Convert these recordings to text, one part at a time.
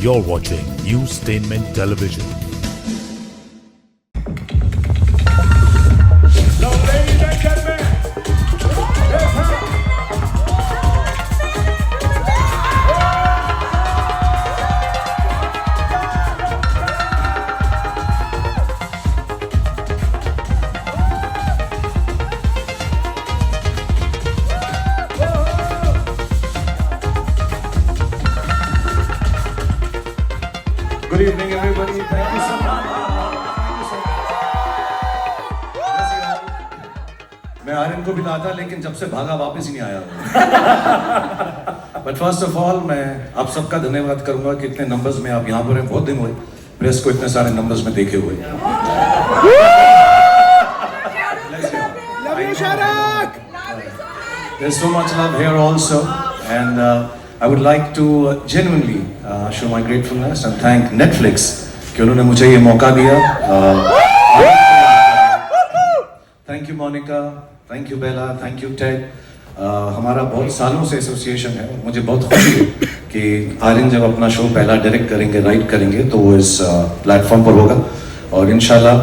You're watching Newstainment Television. Now, ladies and gentlemen, let's have Good evening, everybody. Thank you so much. मैं आर्यन को भी लाता लेकिन जब से भागा वापस ही नहीं आया। बट फर्स्ट ऑफ ऑल मैं आप सबका धन्यवाद करूंगा कि इतने नंबर्स में आप यहाँ पर हैं। बहुत दिन हुए प्रेस को इतने सारे नंबर्स में देखे हुए। There's so much love here also, and I would like to genuinely show my gratefulness and thank Netflix कि उन्होंने मुझे ये मौका दिया। Thank you Monica, thank you Bella, thank you Ted. हमारा बहुत सालों से एसोसिएशन है। मुझे बहुत खुशी है कि आर्यन जब अपना शो पहला डायरेक्ट करेंगे, राइट करेंगे, तो वो इस प्लेटफॉर्म पर होगा और इंशाल्लाह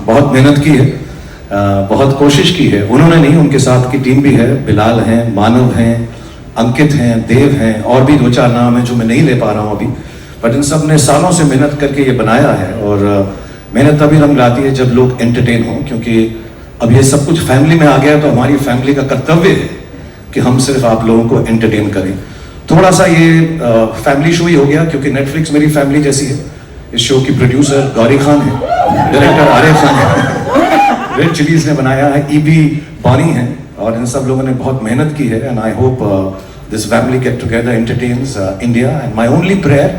बहुत मेहनत की है, बहुत कोशिश की है। उन्होंने नहीं, उनके साथ की टीम भी है। बिलाल हैं, मानव हैं, अंकित हैं, देव हैं, और भी दो चार नाम हैं जो मैं नहीं ले पा रहा हूँ अभी। बट इन सब ने सालों से मेहनत करके ये बनाया है और मेहनत तभी रंग लाती है जब लोग एंटरटेन हों, क्योंकि अब ये सब कुछ फैमिली में आ गया तो हमारी फैमिली का कर्तव्य है कि हम सिर्फ आप लोगों को एंटरटेन करें। थोड़ा सा ये फैमिली शो ही हो गया क्योंकि नेटफ्लिक्स मेरी फैमिली जैसी है। इस शो की प्रोड्यूसर गौरी खान है, डायरेक्टर आरिफ खान है, रेड चिलीज ने बनाया है, ईबी बॉनी है, और इन सब लोगों ने बहुत मेहनत की है। And I hope this family get together entertains India. And my only prayer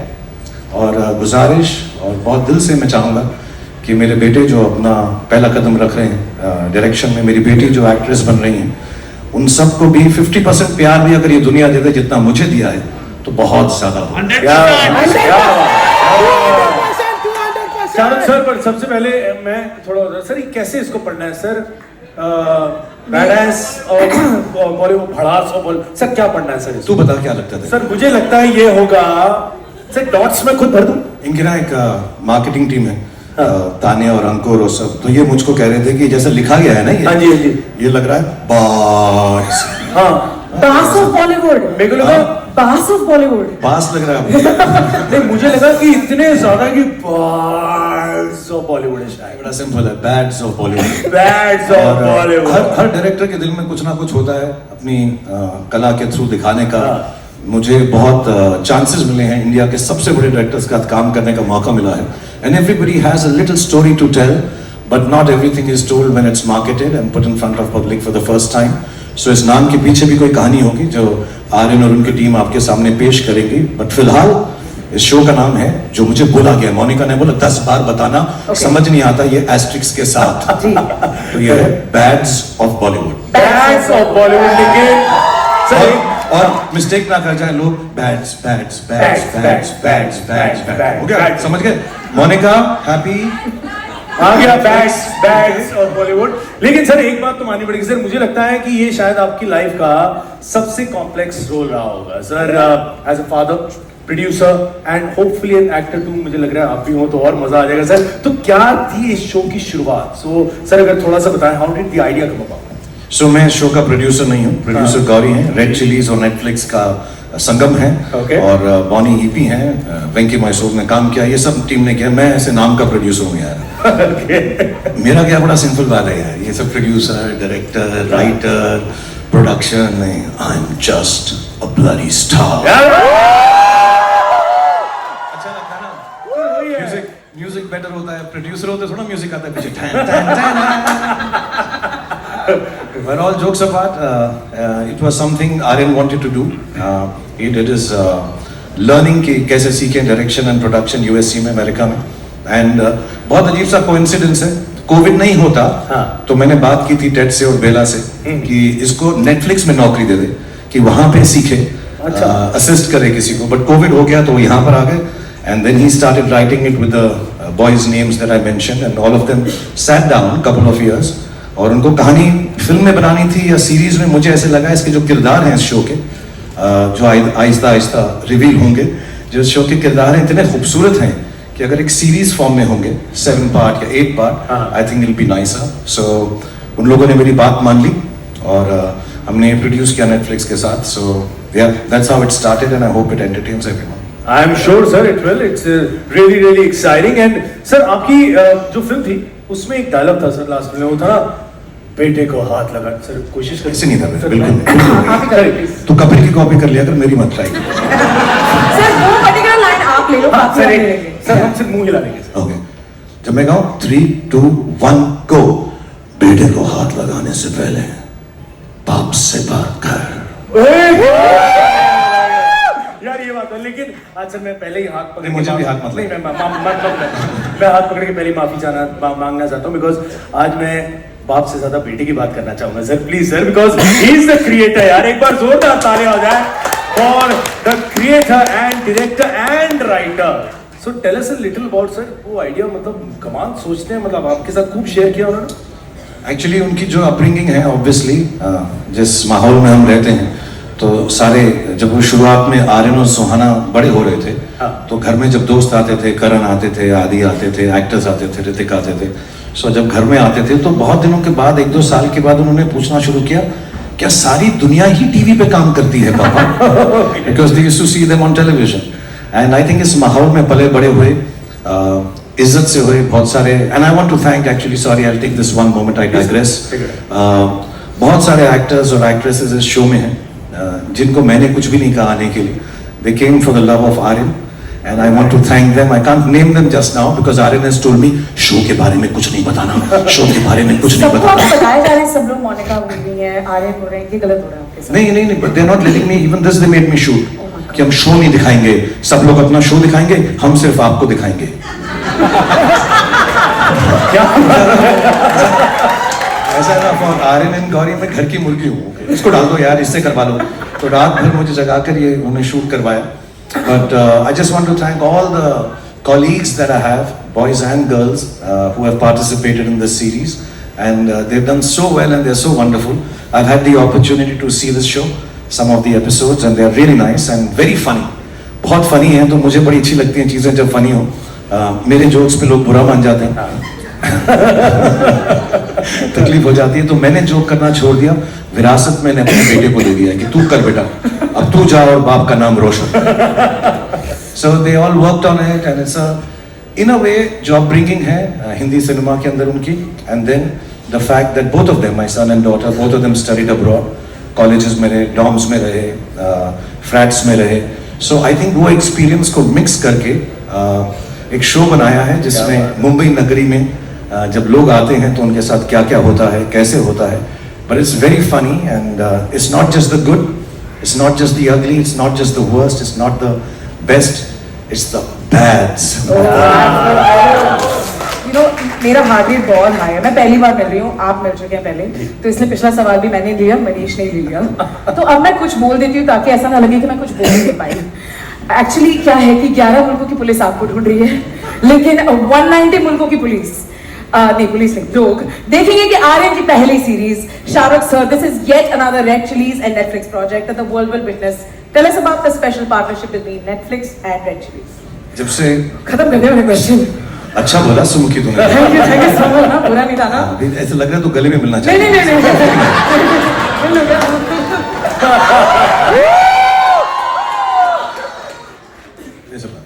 और गुजारिश और बहुत दिल से मैं चाहूँगा कि मेरे बेटे जो अपना पहला कदम रख रहे हैं डायरेक्शन में, मेरी बेटी जो एक्ट्रेस बन रही हैं, उन सबको भी 50% प्यार भी अगर ये दुनिया दे दे जितना मुझे दिया है तो बहुत ज्यादा। सर पर सबसे पहले मैं थोड़ा सर ये कैसे इसको पढ़ना है सर? बैडास और बॉलीवुड भड़ास और सर क्या पढ़ना है सर? तू बता क्या लगता था? सर मुझे लगता है ये होगा सर, डॉट्स में खुद भर दूं। इनकी ना एक मार्केटिंग टीम है, तानिया और अंकुर और सब, तो ये मुझको कह रहे थे कि जैसा लिखा गया है ना ये, हाँ जी, हाँ जी, ये लग रहा है बास। हाँ, बास ऑफ बॉलीवुड। मेरे को लगा बास ऑफ बॉलीवुड, बास लग रहा है। नहीं, मुझे लगा कि इतने ज्यादा कि बास ऑफ बॉलीवुड है शायद। बड़ा सिंपल है, bads of Bollywood. Bads of Bollywood. हर डायरेक्टर के दिल में कुछ ना कुछ होता है अपनी कला के थ्रू दिखाने का। मुझे बहुत चांसेस मिले हैं, इंडिया के सबसे बड़े डायरेक्टर्स का काम करने का मौका मिला है। And everybody has a little story to tell, but not everything is told when it's marketed and put in front of public for the first time. So इस नाम के पीछे भी कोई कहानी होगी जो आर्यन और उनकी टीम आपके सामने पेश करेगी। बट फिलहाल इस शो का नाम है, जो मुझे बोला गया, मोनिका ने बोला 10 बार बताना, समझ नहीं आता ये एस्ट्रिक्स के साथ, तो ये है bads of Bollywood. Bads of Bollywood लिखे सर, और मिस्टेक ना कर जाए लोग, bads bads bads bads bads bads, हो गया? समझ गए? मोनिका हैप्पी आ गया बैड्स ऑफ बॉलीवुड। लेकिन सर एक बात तो माननी पड़ेगी सर, मुझे लगता है कि ये शायद आपकी लाइफ का सबसे कॉम्प्लेक्स रोल रहा होगा sir, as a father, producer and hopefully an actor too. मुझे लग रहा है आप भी हो तो और मजा आ जाएगा सर। तो क्या थी इस शो की शुरुआत? सो सर अगर थोड़ा सा बताएं, how did the idea come about? So मैं शो का प्रोड्यूसर नहीं हूँ, प्रोड्यूसर गौरी हैं, रेड चिलीज और नेटफ्लिक्स का संगम है, और बॉनी ईपी हैं, वेंकी मैसूर ने काम किया, ये सब टीम ने किया। मैं ऐसे नाम का प्रोड्यूसर हूँ यार। मेरा क्या बड़ा सिंपल बात है यार, ये सब प्रोड्यूसर, डायरेक्टर, राइटर, प्रोडक्शन नहीं, I am just a bloody star. अच्छा लगता है ना? म्यूजिक बेटर होता है, प्रोड्यूसर होते थोड़ा म्यूजिक आता है पीछे, tan tan tan. But all jokes apart, it was something Aryan wanted to do. He did his learning कि कैसे सीखें डायरेक्शन एंड प्रोडक्शन यूएससी में, अमेरिका में। एंड बहुत अजीब सा कोइंसिडेंस है, कोविड नहीं होता तो मैंने बात की थी टेड से और बेला से कि इसको नेटफ्लिक्स में नौकरी दे दे कि वहां पे सीखे, असिस्ट करे किसी को। बट कोविड हो गया तो वो यहाँ पर आ गए, and then he started writing it with the boys names that I mentioned, and all of them sat down couple of years और उनको कहानी फिल्म में बनानी थी या सीरीज में। मुझे ऐसे लगा इसके जो किरदार हैं इस शो के जो आहिस्ता आहिस्ता रिवील होंगे, जो शो के किरदार हैं इतने खूबसूरत हैं कि अगर एक सीरीज फॉर्म में होंगे 7 पार्ट या 8 part, I think it will be nicer. So उन लोगों ने मेरी बात मान ली और हमने प्रोड्यूस किया नेटफ्लिक्स के साथ. सो या that's how it started and I hope it entertains everyone. I am sure sir it will. It's really really exciting. And sir आपकी जो फिल्म थी उसमें एक डायलॉग था सर लास्ट में, वो था बेटे को हाथ लगा. सर कोशिश कर. ऐसे नहीं था सर, बिल्कुल. आप ही करें प्लीज. तू कपिल की कॉपी कर लिया कर, मेरी मत ट्राई. सर वो पर्टिकुलर लाइन आप ले लो. हाँ, बाकी सर हम एक ले लेंगे. सर हम सिर्फ मुंह हिला देंगे सर. ओके, जब मैं कहूँ 3, 2, 1 गो. बेटे को हाथ लगाने से पहले बाप से बात कर. यार ये बात है, लेकिन आज सर मैं पहले ही हाथ पकड़ नहीं, मुझे भी हाथ मत नहीं, मैं हाथ पकड़ के पहले माफी मांगना चाहता हूँ, बिकॉज आज मैं बाप से ज्यादा बेटे की बात करना चाहूंगा sir. Please sir, because he is the creator. यार एक बार जोरदार ताली हो जाए for the creator and director and writer. So tell us a little about sir वो आइडिया. मतलब कमाल सोचते हैं, मतलब आपके साथ खूब शेयर किया उन्होंने. एक्चुअली उनकी जो अपब्रिंगिंग है, ऑब्वियसली जिस माहौल में हम रहते हैं, तो सारे जब वो शुरुआत में आर्यन और सुहाना बड़े हो रहे थे, तो घर में जब दोस्त आते थे, करण आते थे, आदि आते थे, एक्टर्स आते थे, ऋतिक आते थे. सो जब घर में आते थे तो बहुत दिनों के बाद 1-2 साल के बाद उन्होंने पूछना शुरू किया, क्या सारी दुनिया ही टीवी पे काम करती है पापा? Because they used to see them on television. And I think इस माहौल में पले बड़े हुए, इज्जत से हुए बहुत सारे. And I want to thank, actually sorry I will take this one moment, I digress. बहुत सारे एक्टर्स और एक्ट्रेसेस इस शो में हैं जिनको मैंने कुछ भी नहीं कहा आने के लिए. They came for the love of Aryan and I want to thank them. I can't name them just now because Aryan has told me show के बारे में कुछ नहीं बताना, शो के बारे में कुछ नहीं सबको आप बताना. बताया जा रहे हैं, सब लोग मोनिका हो रही है, आर्यन हो रहे हैं, ये गलत हो रहा है आपके साथ. नहीं नहीं नहीं, but they are not letting me. Even this they made me shoot कि हम शो नहीं दिखाएंगे, सब लोग अपना शो दिखाएंगे, हम सिर्फ आपको दिखाएंगे. ऐसा ना, फॉर आर्यन एंड गौरी मैं घर की मुर्गी हूँ, इसको डाल दो यार, इससे करवा लो. तो रात भर मुझे जगा कर ये उन्हें शूट करवाया. But I just want to thank all the colleagues that I have, boys and girls, who have participated in this series, and they've done so well and they're so wonderful. I've had the opportunity to see this show, some of the episodes, and they are really nice and very funny. बहुत funny हैं, तो मुझे बड़ी अच्छी लगती हैं चीज़ें जब funny हो. मेरे जोक्स पे लोग बुरा मान जाते हैं, तकलीफ हो जाती है, तो मैंने जोक करना छोड़ दिया. विरासत मैंने अपने बेटे को दे दिया कि तू कर बेटा, अब तू जा और बाप का नाम रोशन. So they all worked on it and it's a, in a way, जो upbringing है हिंदी सिनेमा के अंदर उनकी. And then the fact that both of them, my son and daughter, both of them studied abroad, colleges में रहे, dorms में रहे, flats में रहे. So I think वो experience को mix करके एक शो बनाया है जिसमें मुंबई नगरी में जब लोग आते हैं तो उनके साथ क्या क्या होता है, कैसे होता है. But it's very funny and it's not just the good, it's not just the ugly, it's not just the worst, it's not the best, it's the bads. You know, मेरा हार्ट रेट बहुत high है. मैं पहली बार मिल रही हूँ, आप मिल चुके हैं पहले, तो इसलिए पिछला सवाल भी मैंने लिया, मनीष ने ही लिया. तो अब मैं कुछ बोल देती हूँ ताकि ऐसा ना लगे कि मैं कुछ बोल नहीं पाई. एक्चुअली क्या है कि 11 मुल्कों की पुलिस आपको ढूंढ रही है, लेकिन 190 मुल्कों की पुलिस पुलिस नहीं, लोग देखेंगे कि आर्यन की पहली series Shahrukh sir, this is yet another Red Chillies and Netflix project that the world will witness. Tell us about the special partnership between Netflix and Red Chillies. जब से खत्म कर दिया मैंने क्वेश्चन. अच्छा बोला सुमुखी तूने. Thank you so much. ना पूरा नहीं था ना. ऐसा लग रहा है तो गले में मिलना नहीं चाहिए. नहीं नहीं ऐसा बोला.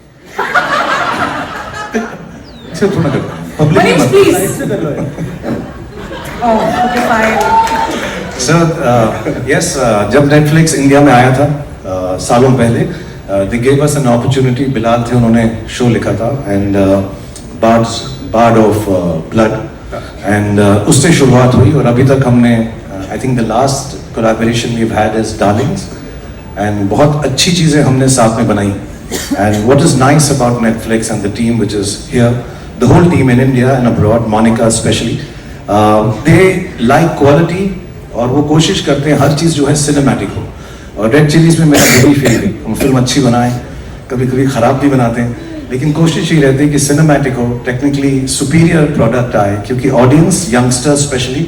ऐसे थोड़ा कर पब्लिक मनीष में. Please. Oh okay fine. Sir yes, जब नेटफ्लिक्स इंडिया में आया था सालों पहले, they gave us an opportunity. Bilal थे, उन्होंने शो लिखा था and Bard of Blood, and उससे शुरुआत हुई और अभी तक हमने I think the last collaboration we have had is Darlings, and बहुत अच्छी चीज़ें हमने साथ में बनाई. And what is nice about Netflix and the team which is here, the whole team in India and abroad, Monika specially, they like quality और वो कोशिश करते हैं हर चीज़ जो है सिनेमैटिक हो. और रेड चिलीज में मेरा यही फील है, हम फिल्म अच्छी बनाएं, कभी कभी ख़राब भी बनाते हैं, लेकिन कोशिश ही रहती है कि सिनेमैटिक हो, टेक्निकली सुपीरियर प्रोडक्ट आए, क्योंकि audience, youngsters specially,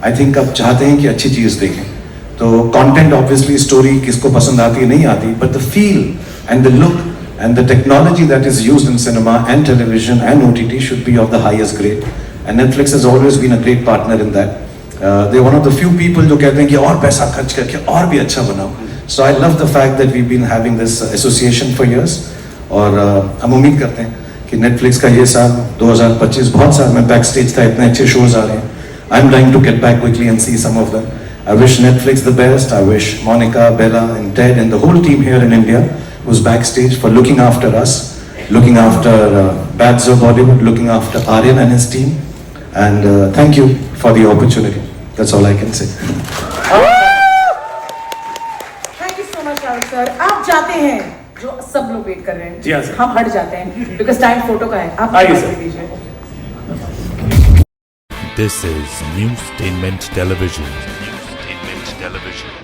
I think अब चाहते हैं कि अच्छी चीज़ देखें. तो कंटेंट ऑब्वियसली, स्टोरी किसको पसंद आती है नहीं आती, but the feel and the look and the technology that is used in cinema and television and OTT should be of the highest grade. And Netflix has always been a great partner in that. They're one of the few people जो कहते हैं कि और पैसा खर्च करके और भी अच्छा बनाओ. So I love the fact that we've been having this association for years. और हम उम्मीद करते हैं कि Netflix का ये साल 2025 बहुत साल में बैक स्टेज था, इतने अच्छे शोज आ रहे हैं. I'm dying to get back quickly and see some of them. I wish Netflix the best. I wish Monica, Bella, and Ted, and the whole team here in India who's backstage for looking after us, looking after Bad Zo Bollywood, looking after Aryan and his team. And thank you for the opportunity. That's all I can say. Thank you so much Rahul sir. आप जाते हैं जो सब लोग wait कर रहे हैं. जी हाँ, सर. हम हट जाते हैं बिकॉज टाइम फोटो का है. आप आइए, बात सर. कर दीजिए. This is Newstainment Television. Newstainment Television.